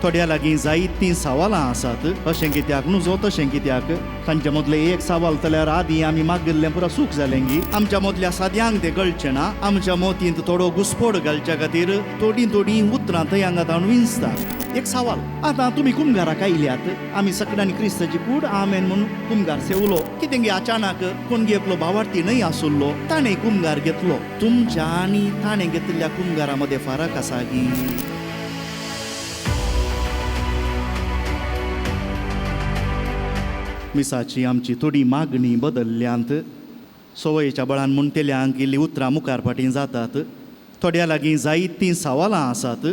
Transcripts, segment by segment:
थोड्या लागीं जायतीं सवालां आसात. अशें कित्याक न्हू जो तशें कित्याक तांचे मदलें एक सवाल जाल्यार आदीं आमी मागिल्लें पुरो सूख जालें गी. आमच्या मदल्या साद्यांक तें कळचें ना. आमच्या मोतींत थोडो घुसपोड घालच्या खातीर थोडीं उतरां थंय हांगात हाडून विंचतात. एक सवाल, आतां तुमी कुमगाराक आयल्यात, आमी सगळ्यांनी क्रिस्ताची कूड आमेन म्हणून कुमगार सेवलो. कितें गे अचानक कोण गे आपलो भावार्थी न्हय आसुल्लो, ताणें कुमगार घेतलो. तुमच्या आनी ताणें घेतलेल्या कुमगारा मदें फरक आसा गी. मिसाची आमची थोडी मागणी बदल्ल्यांत सवयेच्या बळान म्हूण तेल्यांक इल्लीं उतरां मुखार फाटीं जातात. थोड्या लागीं जायतीं सवालां आसात.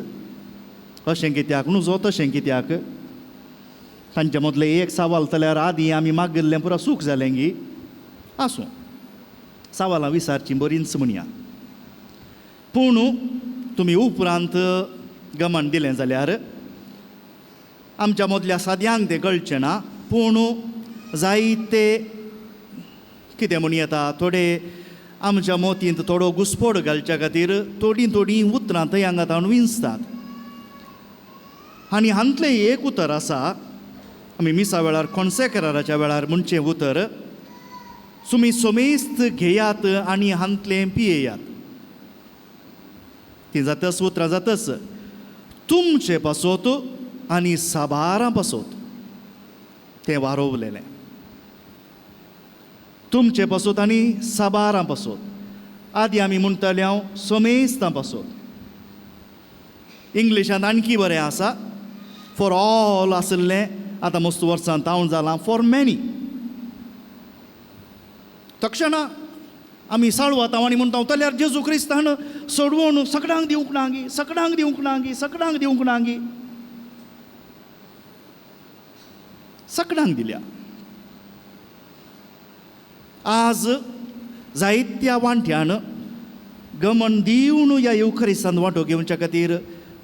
अशें कित्याक न्हू जो तशें कित्याक तांचे मदलें एक सवाल जाल्यार आदीं आमी मागिल्लें पुरो सूख जालें गी. आसूं, सवालां विचारचीं बरींच म्हणया. पूण तुमी उपरांत गमन दिलें जाल्यार आमच्या मदल्या साद्यांक तें कळचें ना. पूण जायते कितें म्हूण येता, थोडे आमच्या मोतींत थोडो घुसपोड घालच्या खातीर थोडीं उतरां थंय हांगात हाडून विंचतात. आनी हांतलें एक उतर आसा, आमी मिसा वेळार कॉन्सेक्राराच्या वेळार म्हणचें उतर, तुमी सोमेस्त घेयात आनी हांतलें पियेयात. ती जातच उतरां जातच. तुमचे पासोत आनी साबारां पासोत तें वारोवलेलें. तुमचे पासोत आनी साबारां पासोत. आदीं आमी म्हणटाले हांव सोमेस्तां पासोत. इंग्लिशांत आणकी बरें आसा, फॉर ऑल आसलें, आतां मस्त वर्सांत हांव जालां फॉर मॅनी. तक्षणा आमी साळवातांव आनी म्हणटा जाल्यार जेजू क्रिस्तान सोडवून सगळ्यांक दिवंक ना गी, सगळ्यांक दिवंक ना गी, सगळ्यांक दिवंक ना गी. सगळ्यांक दिल्या. आज जायत्या वांट्यान गमन दिवन ह्या युखरिस्तांत वांटो घेवच्या खातीर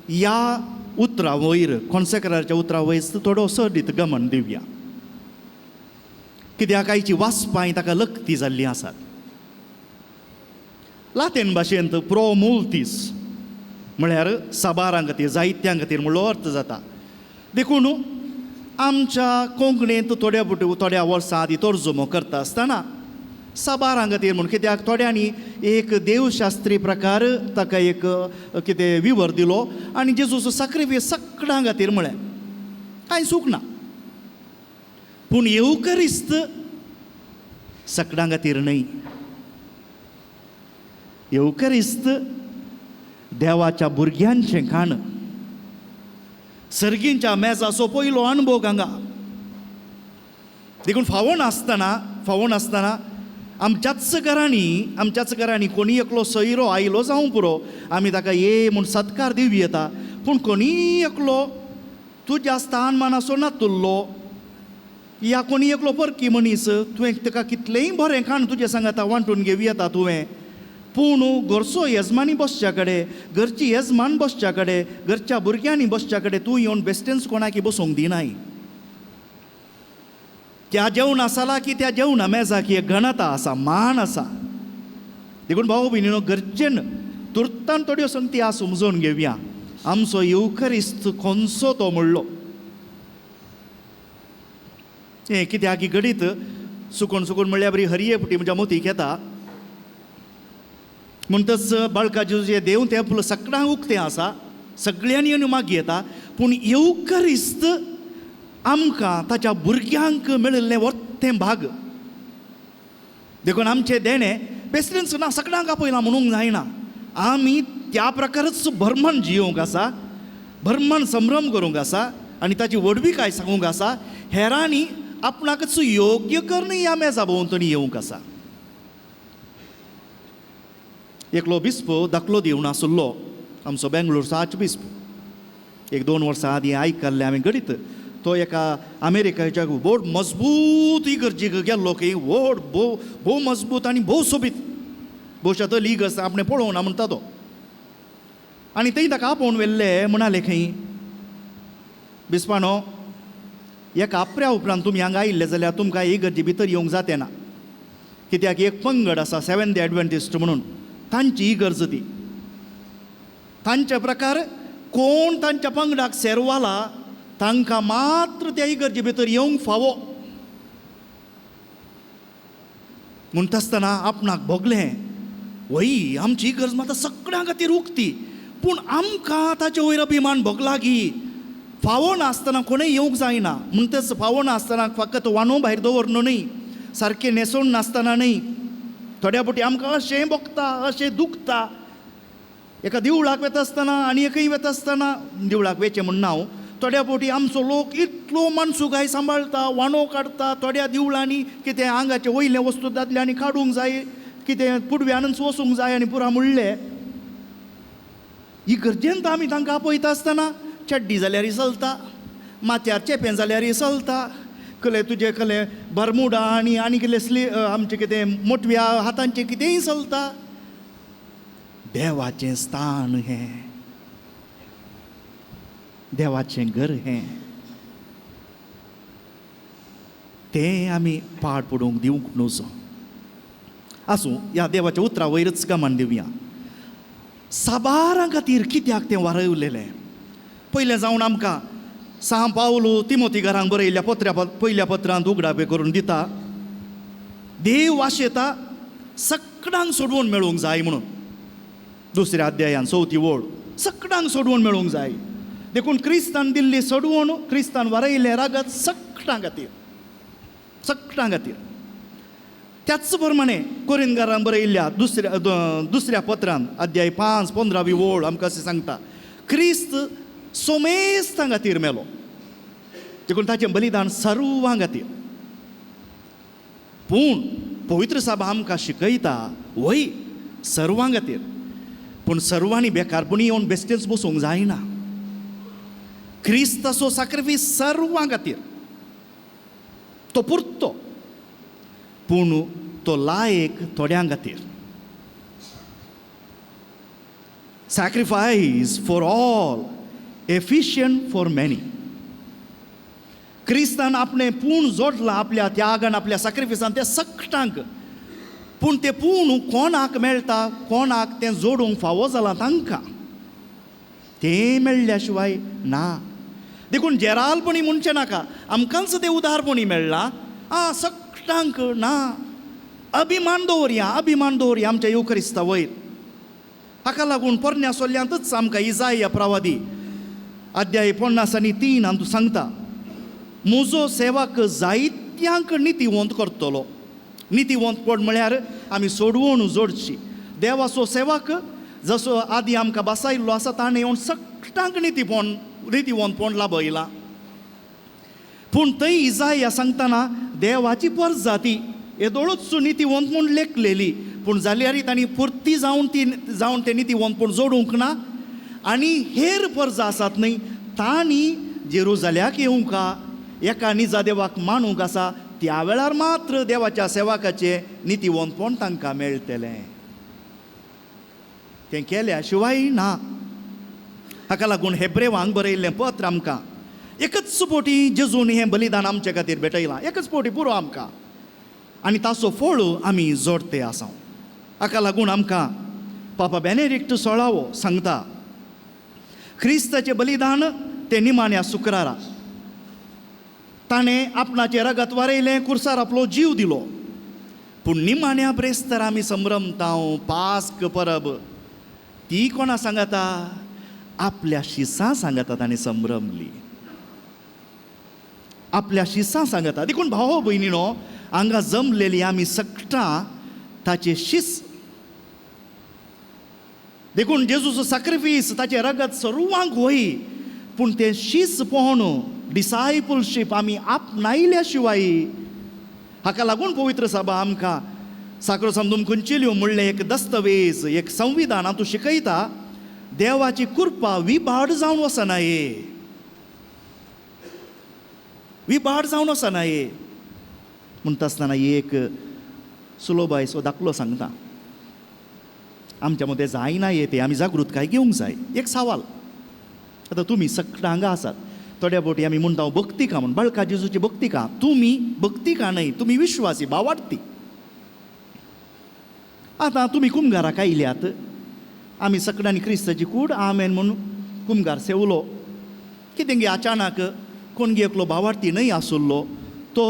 ह्या उतरा वयर, कॉन्सेक्राराच्या उतरा वयर थोडो सडीत गमन दिवया. कित्याक आयची वाचपां ताका लक्ती जाल्लीं आसात. लातीन भाशेंत प्रो मुल्तीस म्हळ्यार साबारां खातीर, जायत्यां खातीर म्हणलो अर्थ जाता. देखून आमच्या कोंकणींत थोड्या वर्सां आदीं तर्जुमो करता आसतना साबारां खातीर म्हूण, कित्याक थोड्यांनी एक देवशास्त्री प्रकार ताका एक कितें विवर दिलो आनी जेजूचो सॅक्रिफायस सगळ्यां खातीर म्हळें. कांय सूख ना. पूण येवकरिस्त सगळ्यां खातीर न्हय. येवकरिस्त देवाच्या भुरग्यांचें खाण. सर्गींच्या मेजाचो पयलो अणभव हांगा. देखून फावो नासतना आमच्याच घरांनी कोणी एकलो सयरो आयलो जावं पुरो, आमी ताका ये म्हूण सत्कार दिवं येता. पूण कोणी एकलो तुज्या स्थानमानाचो नातुल्लो या कोणी एकलो परकी मनीस तुवें ताका कितलेंय बरें खाण तुजे सांगाता वांटून घेवं येता तुवें, पूण घरचो येजमानी बसच्या कडेन, घरची येजमान बसच्या कडेन, घरच्या भुरग्यांनी बसच्या कडेन तूं येवन बेश्टेंच कोणाकी बसूंक दिनाय. त्या जेवण आसला की त्या जेवणा मेजाक एक घनता आसा, मान आसा. देखून भाऊ भयणीनो, गरजेन तुर्तान थोड्यो संगती आज समजून घेवया. आमचो येवकरिस्त खंयचो तो म्हणलो. हें कित्याक की घडीत सुकून म्हणल्यार बरी हरये पुटी म्हज्या मोतीक येता. म्हणटच बाळका जेजू देव तें आपलो सगळ्यांक उक्तें आसा, सगळ्यांनी येवन मागी येता. पूण येवकरिस्त आमकां ताच्या भुरग्यांक मेळिल्लें वर्तें भाग. देखून आमचें देणें बेश्टेंच ना, सगळ्यांक आपयलां म्हणूंक जायना. आमी त्या प्रकारच भरमण जियोंक आसा, भरमण संभ्रम करूंक आसा आनी ताची वडवीकाय सांगूंक आसा. हेरांनी आपणाकच योग्य करून ह्या मेजा भोंवतणी येवंक आसा. एकलो बिस्प दाखलो दिवन आसुल्लो, आमचो बेंगलोरचो आर्चबिस्प. 1-2 वर्सां आदीं आयकल्लें हांवें घडीत. तो एका अमेरिकेच्या व्हड मजबूत इगर्जेक गेल्लो की व्हड भोव मजबूत आनी भोव सोबीत भोवशा तो लीग आसा, आपणें पळोवना म्हणटा तो. आनी थंय ताका आपोवन व्हेल्लें. म्हणालें खंय, बिस्पानो, एका आपऱ्या उपरांत तुमी हांगा आयिल्ले जाल्यार तुमकां इगर्जे भितर येवंक जातें ना. कित्याक एक पंगड आसा सेवेंथ डे एडव्हेंटिस्ट म्हणून, तांची इगर्ज ती. तांचे प्रकार कोण तांच्या पंगडाक सेरवाला तांकां मात्र त्या इगर्जे भितर येवंक फावो. म्हणटा आसतना आपणाक भोगलें वय आमची इगर्ज मात सगळ्यां खातीर उक्ती, पूण आमकां ताचे वयर अभिमान भोगला की फावो नासतना कोणूय येवंक जायना. म्हणटच फावो नासतना फकत वानो भायर दवरणो न्ही, सारकें न्हेसोवन नासतना न्ही, थोड्या फावटी आमकां अशें भोगता, अशें दुखता. एका देवळाक वता आसतना आनी एकय वता आसतना, देवळाक वेचें म्हणना हांव, थोड्या फावटी आमचो लोक इतलो मनसुगाय सांबाळटा, वांडो काडटा. थोड्या देवळांनी कितें आंगाचे वयले वस्तू दादल्यांनी काडूंक जाय, कितें पुडव्यानच वचूंक जाय आनी पुरा म्हणलें. इगर्जेंत आमी तांकां आपयता आसतना चड्डी जाल्यार चलता, माथ्यार चेपें जाल्यार चलता, कले तुजे कले बरमुडा आनी कितें आमचें कितें मोटव्या हातांचें कितेंय चलता. देवाचें स्थान हें, देवाचें घर हें, तें आमी पाड पडूंक दिवंक नजो. आसूं ह्या देवाच्या उतरा वयरच गमान दिवया. साबारां खातीर कित्याक तें वारयलेलें. पयलें जावन आमकां सां पावलो तिमोथी बरयल्ल्या पयल्या पत्रांत उगडापे करून दिता, देव वाशेता सगळ्यांक सोडवून मेळूंक जाय म्हणून. दुसऱ्या अध्यायान 4थी ओळ, सगळ्यांक सोडवून मेळूंक जाय. देखून क्रिस्तान दिल्ली सोडवून, क्रिस्तान वारयलें रगत सगळ्यां खातीर, सगळ्यां खातीर. त्याच प्रमाणे कोरिंथकारांक बरयल्ल्या दुसऱ्या पत्रांत अध्याय 5:15 ओळ आमकां अशें सांगता, क्रिस्त सोमेस्तां खातीर मेलो, देखून ताचें बलिदान सर्वां खातीर. पूण पवित्र सभा आमकां शिकयता वय सर्वां खातीर, पूण सर्वांनी बेकारपणी येवन बेश्टेच बसूंक जायना. क्रिस्ताचो सॅक्रिफायस सर्वां खातीर, तो पुरतो, पूण तो लायक थोड्यां खातीर. Sacrifice for all, efficient for many. क्रिस्तान आपणें पूण जोडलां आपल्या त्यागान, आपल्या सॅक्रिफायसान त्या सगळ्यांक. पूण तें पूण कोणाक मेळटा, कोणाक तें जोडूंक फावो जालां तांकां, तें मेळ्ळ्या शिवाय ना. देखून जेरालपणी म्हणचें नाका आमकांच तें उदारपणी मेळ्ळां, सगळ्यांक ना. अभिमान दवरया, अभिमान दवरया आमच्या येव क्रिस्ता वयर. हाका लागून पोरण्या सोल्ल्यांतच आमकां इजाया प्रवादी अध्याय 50:3 हातूंत सांगता, म्हजो सेवक जायत्यांक नितीवंत करतलो. नितीवंतपण म्हळ्यार आमी सोडवून जोडची. देवाचो सेवक जसो आदी आमकां बसायल्लो आसा ताणें येवन सगळ्यांक नितीवंतपण लाभयलां. पूण थंय इजाया सांगतना देवाची परजाती येदोळूच नितीवंत म्हूण लेखलेली, पूण जाल्यारय तांणी पुर्ती जावन तें नितीवंतपण जोडूंक ना. आनी हेर परजा आसात न्हय, तांणी जेरुजाल्याक येवंका, एका निजा देवाक मानूंक आसा, त्या वेळार मात्र देवाच्या सेवकाचें नितीवंतपण तांकां मेळटलें. तें केल्या शिवाय ना. हाका लागून हेब्रेवांक बरयल्लें पत्र आमकां एकच पोटी जेजून हें बलिदान आमचे खातीर भेटयलां, एकच पोटी पुरो आमकां, आनी ताचो फळ आमी जोडते आसा. हाका लागून आमकां पापा बेनेडिक्ट 16 सांगता, क्रिस्ताचें बलिदान तें निमाण्या शुक्रारा. ताणें आपणाचें रगत वारयलें, कुर्सार आपलो जीव दिलो. पूण निमाण्या ब्रेस्तार आमी संभ्रमतांव पास्क परब, ती कोणा सांगता? आपल्या शिसां सांगता ताणें संभ्रमली, आपल्या शिसां सांगता. देखून भाव भयणीनो, हांगा जमलेली आमी सगळां ताचे शीस. देखून जेजूचो सॅक्रिफायस, ताचें रगत सर्वांक वही, पूण तें शीस पोवन डिसायपलशीप आमी आपणायल्या शिवाय. हाका लागून पवित्र सभा आमकां साक्रोसांतूम कंचिल्यो म्हणलें एक दस्तवेज, एक संविधान हातूंत शिकयता, देवाची कृपा विभाड जावन वचनाये, विभाड जावन वचनाये. म्हणटा आसतना एक सुलोबायचो दाखलो सांगता. आमच्या मदें जायना ते आमी जागृतकाय घेवंक जाय. एक सवाल, आतां तुमी सगळीं हांगा आसात, थोड्या फावटी आमी म्हणटा भक्तिका म्हूण, बाळका जेजूची भक्तिका. तुमी भक्तिका न्हय, तुमी विश्वासी भावार्थी. आतां तुमी कुंभाराक आयल्यात, आमी सगळ्यांनी क्रिस्ताची कूड आमेन म्हणून कुमगार सेवलो कितें गे अचानक कोण गे एकलो भावार्थी न्हय आसुल्लो तो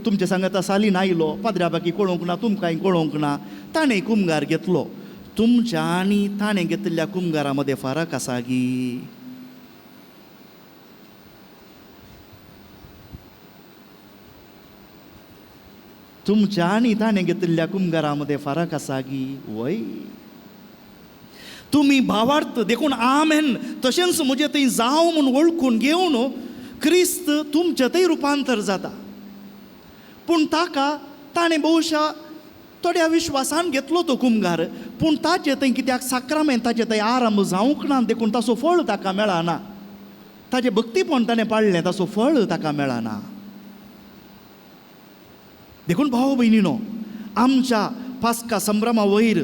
तुमचे सांगात सालीन आयलो पाद्र्या बाकी कळोवंक ना तुमकांय कळोवंक ना ताणें कुमगार घेतलो तुमच्या आनी ताणें घेतिल्ल्या कुमगारा मदें फरक आसा गी तुमच्या आनी ताणें घेतिल्ल्या कुमगारा मदें फरक आसा गी वय तुमी भावार्थ देखून आमेन तशेंच म्हजें थंय जावं म्हूण वळखून घेवन क्रिस्त तुमचें थंय रुपांतर जाता पूण ताका ताणें भोवशा थोड्या विश्वासान घेतलो तो कुमगार पूण ताचे थंय कित्याक साक्रामेंताचे थंय आरंभ जावंक ना देखून ताचो फळ ताका मेळना ताचें भक्तीपण ताणें पाळलें ताचो फळ ताका मेळना देखून भाव भयणीनो आमच्या पास्का संभ्रमा वयर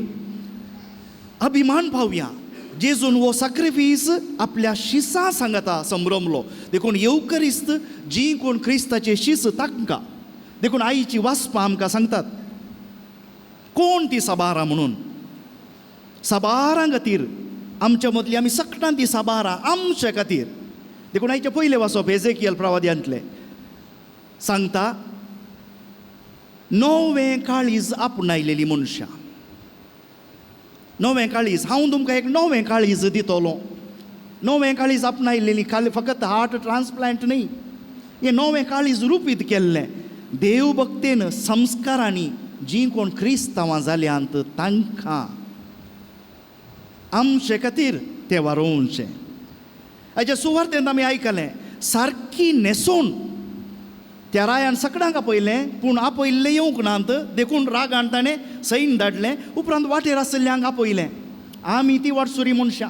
अभिमान पावया जेजून वो सॅक्रिफीस आपल्या शिसा सांगता संभ्रमलो देखून येवकरिस्त जी कोण क्रिस्ताचे शिस तांकां देखून आईची वासपां आमकां सांगतात कोण ती साबारां म्हणून साबारां खातीर आमच्या मदली आमी सकटां ती साबारां आमच्या खातीर देखून आयचे पयले वाचप एजेकियल प्रवाद्यांतले सांगता नवें काळीज आपणायलेली मनशां नवें काळीज हांव तुमकां एक नवें काळीज दितलो नवें काळीज आपणायलेली फकत हार्ट ट्रान्सप्लांट न्ही हें नवें काळीज रुपीत केल्लें देव भक्तेन संस्कारांनी जी कोण क्रिस्तांवां जाल्यांत तांकां आमचे खातीर तें वारोवचें हाचे सुवार्थेंत आमी आयकलें सारकी न्हेसोवन त्या रायान सगळ्यांक आपयलें पूण आपयल्लें येवंक नात देखून रागान ताणें सैन धाडलें उपरांत वाटेर आशिल्ल्यांक आपयलें आमी ती वाटसुरी मनशां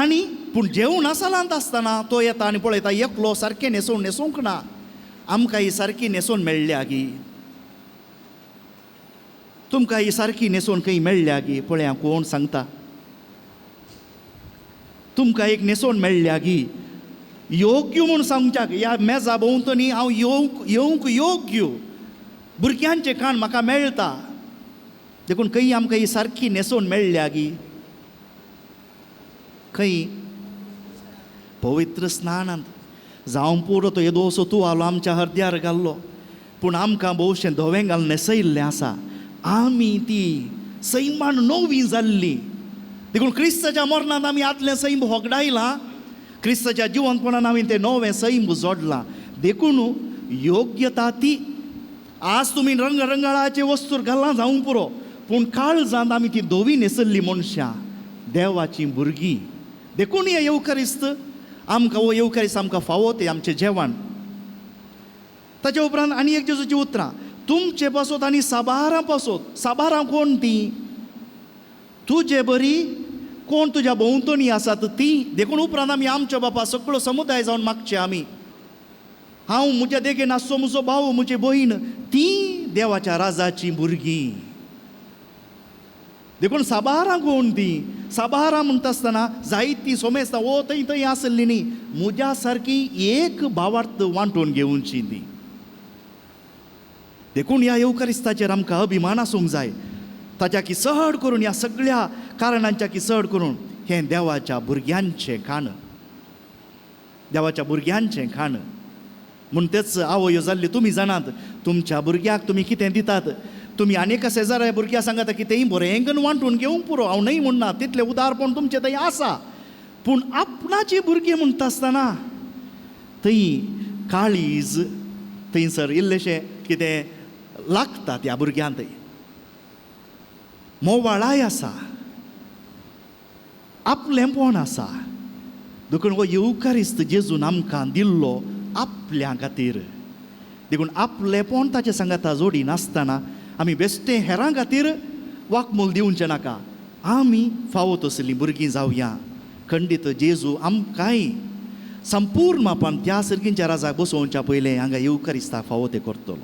आनी पूण जेवण आसलांत आसतना तो येता आनी पळयता एकलो सारकें न्हेसोवंक ना आमकां ही सारकी न्हेसोवन मेळ्ळ्या गी तुमकां ही सारकी न्हेसोवन खंय मेळ्ळ्या गी पळया कोण सांगता तुमकां एक न्हेसोवन मेळ्ळ्या गी योग्य म्हूण सांगच्याक ह्या मेजा भोंवतणी हांव येवंक योग्य भुरग्यांचें खाण म्हाका मेळटा देखून खंय आमकां ही सारकी न्हेसोवन मेळ्ळ्या गी खंय पवित्र स्नानांत जावं पुरो तो येदोसो तूं आलो आमच्या हृदयार घाल्लो पूण आमकां भोवशें धवें घालून न्हेसयल्लें आसा आमी ती सैमान नवी जाल्ली देखून क्रिस्ताच्या मरणांत आमी आदलें सैम होगडायलां क्रिस्ताच्या जिवंतपणान हांवें तें नवें सैम जोडलां देखून योग्यता ती आज तुमी रंगरंगाळाचे वस्तूर घालना जावं पुरो पूण काळजांत आमी ती धवी न्हेसल्ली मनशां देवाचीं भुरगीं देखून हें येवकरिस्त आमकां हो येवकरिस्त आमकां फावो तें आमचें जेवण ताचे उपरांत आनी एक जेजूची उतरां तुमचे पासत आनी साबारां पासत साबारां कोण तीं तुजे बरी कोण तुज्या भोंवतणी आसात ती देखून उपरांत आमी आमच्या बापा सगळो समुदाय जावन मागचे आमी हांव म्हज्या देगेन आसचो म्हजो भाव म्हजी भयण ती देवाच्या राजाची भुरगीं देखून साबारां कोण ती साबारां म्हणटा आसतना जायतीं सोमेस्तां ओ थंय थंय आसली न्ही म्हज्या सारकी एक भावार्थ वांटून घेवची ती देखून ह्या येवकरिस्ताचेर आमकां अभिमान आसूंक जाय ताच्या की चड करून ह्या सगळ्या कारणांच्या की चड करून हें देवाच्या भुरग्यांचें खाण देवाच्या भुरग्यांचें खाण म्हूण तेच आवयो जाल्ली तुमी जाणात तुमच्या भुरग्याक तुमी कितें दितात तुमी आनीक शेजाऱ्या भुरग्याक सांगात की तेंय बरेंगन वांटून घेवंक पुरो हांव न्हय म्हणना तितलें उदारपण तुमचें थंय आसा पूण आपणाची भुरगीं म्हणटा आसतना थंय काळीज थंयसर इल्लेशें कितें लागता त्या भुरग्यांक थंय मोवाळाय आसा आपलेंपण आसा देखून हो येवकारिस्त जेजून आमकां दिल्लो आपल्या खातीर देखून आपलेंपण ताचे सांगाता जोडी नासतना आमी बेश्टें हेरां खातीर वाकमूल दिवचें नाका आमी फावो तसलीं भुरगीं जावया खंडीत जेजू आमकांय संपूर्णपण त्या सर्गींच्या राजाक बसोवच्या पयलें हांगा येवकारिस्ताक फावो ते करतलो